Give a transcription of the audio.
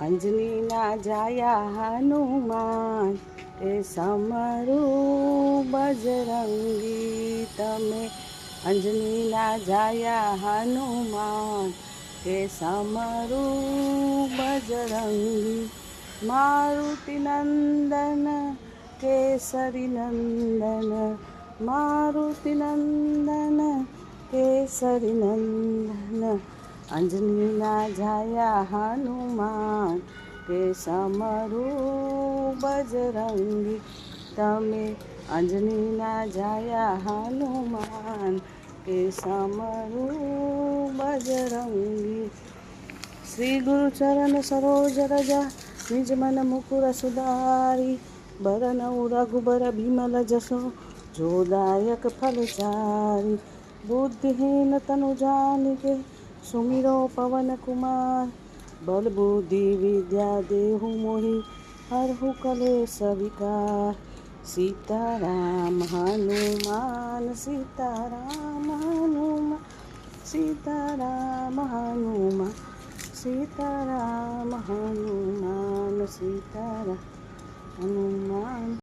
અંજનીના જાયા હનુમાન એ સમરું બજરંગી તમે અંજનીના જાયા હનુમાન એ સમરું બજરંગી મારુતિ નંદન કેસરી નંદન મારુતિ નંદન કેસરી નંદન અંજનીના જાયા હનુમાન કે સમરું બજરંગી તમે અંજનીના જાયા હનુમાન કે સમરું બજરંગી શ્રી ગુરુ ચરણ સરોજ રજા નિજ મન મુકુર સુધારી બરનઉ રઘુબર બિમલ જશો જોદાયક ફલચારી बुद्धिहीन तनु जानिके सुमिरो पवन कुमार बल बुद्धि विद्या देहु मोहि हरहु कलेश विकार सीताराम हनुमान सीताराम हनुमान सीताराम हनुमान सीताराम हनुमान सीताराम हनुमान।